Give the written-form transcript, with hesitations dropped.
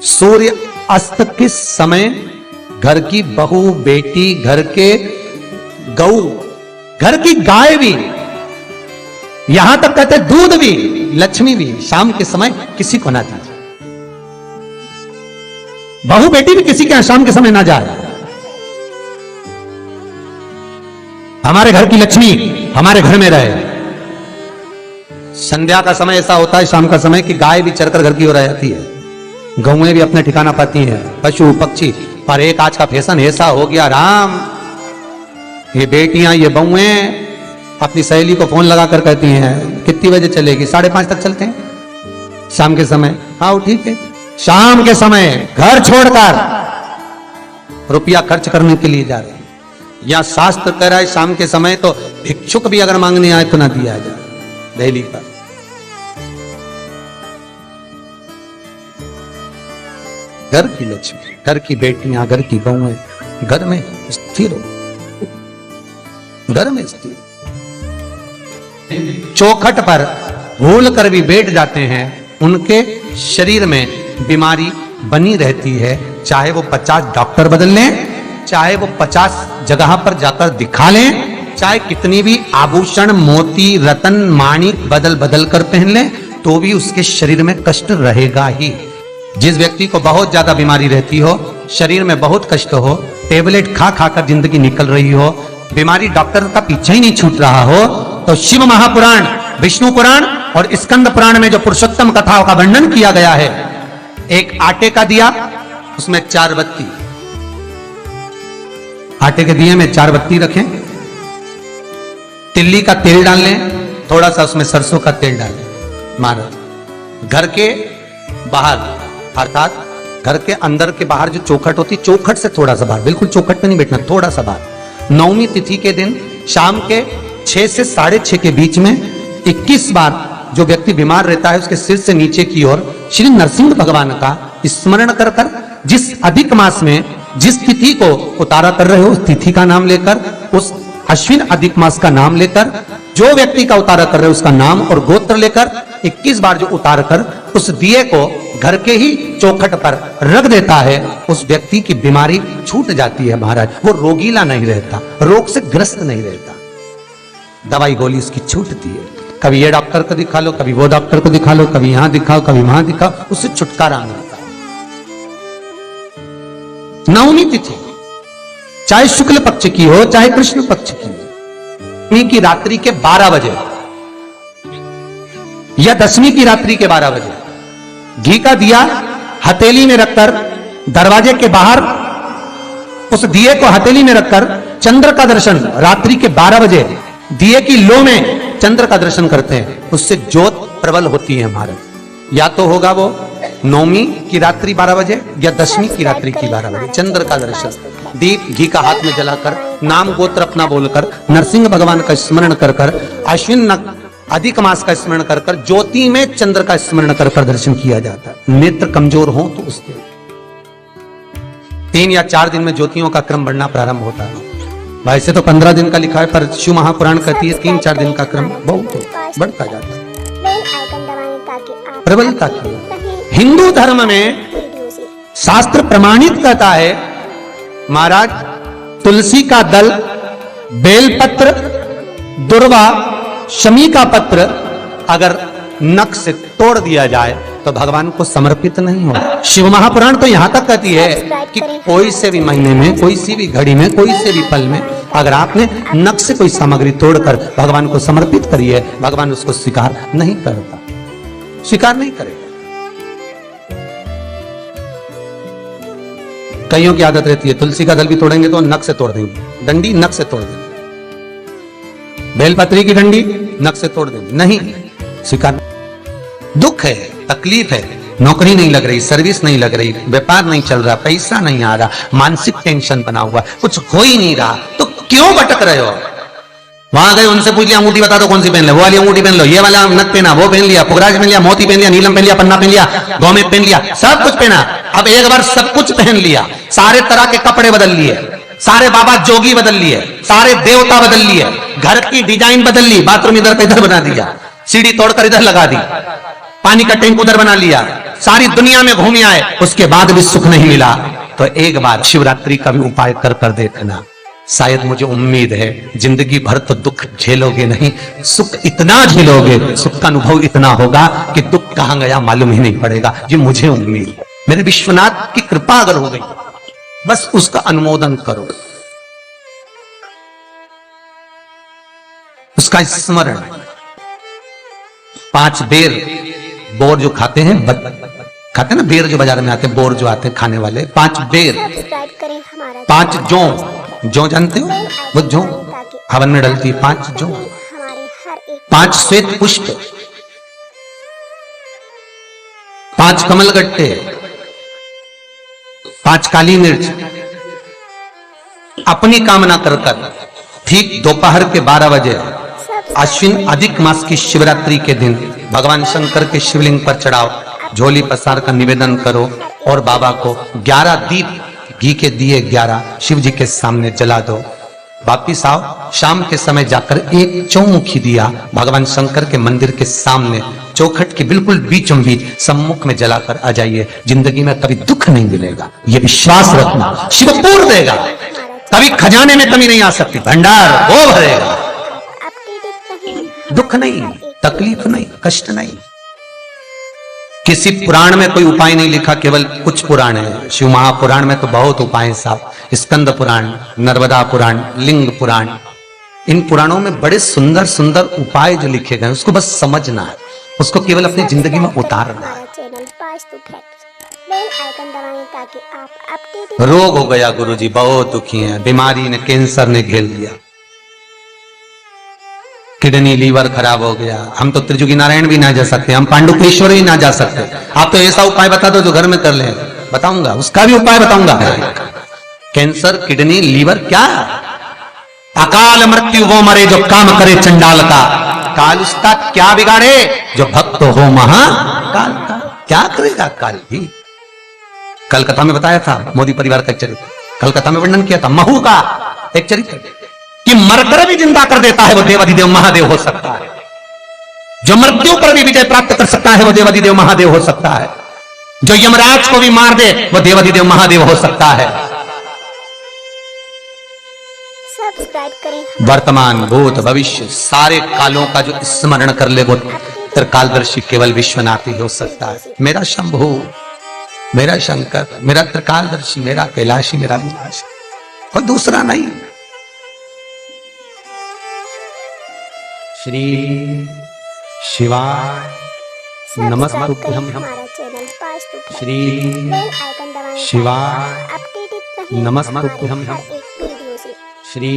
सूर्य अस्त के समय घर की बहू, बेटी, घर के गऊ, घर की गाय भी, यहां तक कहते दूध भी, लक्ष्मी भी शाम के समय किसी को ना दीजिए। बहू बेटी भी किसी के यहां शाम के समय ना जाए। हमारे घर की लक्ष्मी हमारे घर में रहे। संध्या का समय ऐसा होता है, शाम का समय, कि गाय भी चरकर घर की ओर आ जाती है, गौएं भी अपने ठिकाना पाती हैं, पशु पक्षी। पर एक आज का फैशन ऐसा हो गया राम, ये बेटियां, ये बहुएं अपनी सहेली को फोन लगाकर कहती हैं कितनी बजे चलेगी? 5:30 तक चलते हैं शाम के समय। हाँ ठीक है, शाम के समय घर छोड़कर रुपया खर्च करने के लिए जा रहे हैं। या शास्त्र कह रहा है शाम के समय तो भिक्षुक भी अगर मांगने आए तो ना दिया जाए। दहली पर घर की लक्ष्मी, घर की बेटियां, घर की बहुएं घर में स्थिर हो, घर में स्थिर। चौखट पर भूल कर भी बैठ जाते हैं, उनके शरीर में बीमारी बनी रहती है। चाहे वो 50 डॉक्टर बदल लें, चाहे वो 50 जगह पर जाकर दिखा लें, चाहे कितनी भी आभूषण, मोती, रतन, माणिक बदल बदल कर पहन लें, तो भी उसके शरीर में कष्ट रहेगा ही। जिस व्यक्ति को बहुत ज्यादा बीमारी रहती हो, शरीर में बहुत कष्ट हो, टेबलेट खा खा कर जिंदगी निकल रही हो, बीमारी डॉक्टर का पीछे ही नहीं छूट रहा हो, तो शिव महापुराण, विष्णु पुराण और स्कंद पुराण में जो पुरुषोत्तम कथाओं का वर्णन किया गया है, एक आटे का दिया, उसमें 4 बत्ती, आटे के दिए में 4 बत्ती रखें, तिल्ली का तेल डाल लें, थोड़ा सा उसमें सरसों का तेल डालें, महाराज घर के बाहर, अर्थात घर के अंदर के बाहर जो चौखट होती, चौखट से थोड़ा सा बाहर, बिल्कुल चौखट पे नहीं बैठना, थोड़ा सा बाहर, 9वीं तिथि के दिन शाम के 6 से 6:30 के बीच में 21 बार जो व्यक्ति बीमार रहता है उसके सिर से नीचे की ओर श्री नरसिंह भगवान का स्मरण कर कर, जिस अधिक मास में जिस तिथि को उतारा कर रहे हो उस तिथि का नाम लेकर, उस अश्विन अधिक मास का नाम लेकर, जो व्यक्ति का उतारा कर रहे हो उसका नाम और गोत्र लेकर 21 बार जो उतार कर उस दिए को घर के ही चौखट पर रख देता है, उस व्यक्ति की बीमारी छूट जाती है महाराज। वो रोगीला नहीं रहता, रोग से ग्रस्त नहीं रहता, दवाई गोली उसकी छूटती है। कभी ये डॉक्टर को दिखा लो, कभी वो डॉक्टर को दिखा लो, कभी यहां दिखाओ, कभी वहां दिखाओ, उससे छुटकारा मिलता है। 9वीं तिथि चाहे शुक्ल पक्ष की हो चाहे कृष्ण पक्ष की हो, 9वीं की रात्रि के 12 बजे या 10वीं की रात्रि के 12 बजे घी का दिया हथेली में रखकर दरवाजे के बाहर उस दिए को हथेली में रखकर चंद्र का दर्शन रात्रि के 12 बजे दिए की लो में चंद्र का दर्शन करते हैं, उससे ज्योत प्रबल होती है महाराज। या तो होगा वो 9वीं की रात्रि 12 बजे या 10वीं की रात्रि की 12 बजे चंद्र का दर्शन, दीप घी का हाथ में जलाकर, नाम गोत्र अपना बोलकर, नरसिंह भगवान का स्मरण कर कर, अश्विन अधिक मास का स्मरण कर कर, ज्योति में चंद्र का स्मरण कर कर दर्शन किया जाता है। नेत्र कमजोर हो तो उस दिन 3 या 4 दिन में ज्योतियों का क्रम बढ़ना प्रारंभ होता है। वैसे तो 15 दिन का लिखा है, पर शिव महापुराण कहती है 3-4 दिन का क्रम बहुत बढ़ता जाता है, प्रबलता की। हिंदू धर्म में शास्त्र प्रमाणित कहता है महाराज, तुलसी का दल, बेलपत्र, दुर्वा, शमी का पत्र अगर नख से तोड़ दिया जाए तो भगवान को समर्पित नहीं हो। शिव महापुराण तो यहां तक कहती है कि कोई से भी महीने में, कोई सी भी घड़ी में, कोई से भी पल में अगर आपने नख से कोई सामग्री तोड़कर भगवान को समर्पित करी है, भगवान उसको स्वीकार नहीं करता, स्वीकार नहीं करेगा। कईयों की आदत रहती है तुलसी का दल भी तोड़ेंगे तो नख से तोड़ देंगे, डंडी नख से तोड़ देंगे, बेलपत्री की डंडी नख से तोड़ देंगे, नहीं स्वीकार। दुख है, तकलीफ है, नौकरी नहीं लग रही, सर्विस नहीं लग रही, व्यापार नहीं चल रहा, पैसा नहीं आ रहा, मानसिक टेंशन बना हुआ, कुछ हो ही नहीं रहा, तो क्यों भटक रहे हो? वहां गए, उनसे पूछ लिया अंगूठी बता दो कौन सी पहन ले, वो वाली अंगूठी पहन लो, ये वाला नथ पहना, वो पहन लिया, पुखराज पहन लिया, मोती पहन लिया, नीलम पहन लिया, पन्ना पहन लिया, गौमेद पहन लिया, सब कुछ पहना। अब एक बार सब कुछ पहन लिया, सारे तरह के कपड़े बदल लिए, सारे बाबा जोगी बदल लिए, सारे देवता बदल लिए, घर की डिजाइन बदल ली, बाथरूम इधर का इधर बना दिया, सीढ़ी तोड़कर इधर लगा दी, पानी का टैंक उधर बना लिया, सारी दुनिया में घूम आए, उसके बाद भी सुख नहीं मिला, तो एक बार शिवरात्रि का भी उपाय कर देखना। शायद मुझे उम्मीद है जिंदगी भर तो दुख झेलोगे नहीं, सुख इतना झेलोगे, सुख का अनुभव इतना होगा कि दुख कहां गया मालूम ही नहीं पड़ेगा। ये मुझे उम्मीद है, मेरे विश्वनाथ की कृपा अगर हो गई, बस उसका अनुमोदन करो, उसका स्मरण। 5 बेर बोर जो खाते हैं, खाते हैं ना बेर जो बाजार में आते हैं, बोर जो आते हैं खाने वाले, 5 बेर, 5 जौ जानते हो, वो जौ हवन में डलती है, 5 जौ, 5 श्वेत पुष्प, 5 कमलगट्टे, 5 काली मिर्च, अपनी कामना कर ठीक दोपहर के 12 बजे अश्विन अधिक मास की शिवरात्रि के दिन भगवान शंकर के शिवलिंग पर चढ़ाओ, झोली पसार का निवेदन करो और बाबा को 11 दीप घी के दिए 11 शिव जी के सामने जला दो। वापिस आओ, शाम के समय जाकर एक चौमुखी दिया भगवान शंकर के मंदिर के सामने चौखट के बिल्कुल बीचों बीच सम्मुख में जलाकर आ जाइए। जिंदगी में कभी दुख नहीं मिलेगा, ये विश्वास रखना, शिव पूर्ण देगा, कभी खजाने में कमी नहीं आ सकती, भंडार वो भरेगा। दुख नहीं, तकलीफ नहीं, कष्ट नहीं। किसी पुराण में कोई उपाय नहीं लिखा, केवल कुछ पुराण है। शिव महापुराण में तो बहुत उपाय हैं साहब, स्कंद पुराण, नर्मदा पुराण, लिंग पुराण, इन पुराणों में बड़े सुंदर सुंदर उपाय जो लिखे गए, उसको बस समझना है, उसको केवल अपनी जिंदगी में उतारना है। रोग हो गया गुरुजी, बहुत दुखी हैं, बीमारी ने, कैंसर ने घेर लिया, किडनी लीवर खराब हो गया, हम तो त्रिजुगी नारायण भी ना जा सकते, हम पांडुकेश्वर ही ना जा सकते। आप तो ऐसा उपाय बता दो जो घर में कर ले, बताऊंगा, उसका भी उपाय बताऊंगा। कैंसर, किडनी, लीवर, क्या अकाल मृत्यु वो मरे जो काम करे चंडाल का, काल उसका क्या बिगाड़े जो भक्त हो महाकाल का। क्या करेगा काल भी। कलकत्ता में बताया था मोदी परिवार का एक चरित्र, कलकत्ता में वर्णन किया था महू का एक चरित्र कि मरकर भी जिंदा कर देता है वो देवाधिदेव महादेव हो सकता है, जो मृत्यु पर भी विजय प्राप्त कर सकता है वो देवाधिदेव महादेव हो सकता है, जो यमराज को भी मार दे वो देवाधिदेव महादेव हो सकता है। सब्सक्राइब करें। वर्तमान, भूत, भविष्य सारे कालों का जो स्मरण कर ले वो त्रिकालदर्शी केवल विश्वनाथ ही हो सकता है। मेरा शंभु, मेरा शंकर, मेरा त्रिकालदर्शी, मेरा कैलाशी, मेरा विनाशी, कोई दूसरा नहीं। श्री शिवाय नमस्तुभ्यं। श्री शिवाय नमस्तुभ्यं। श्री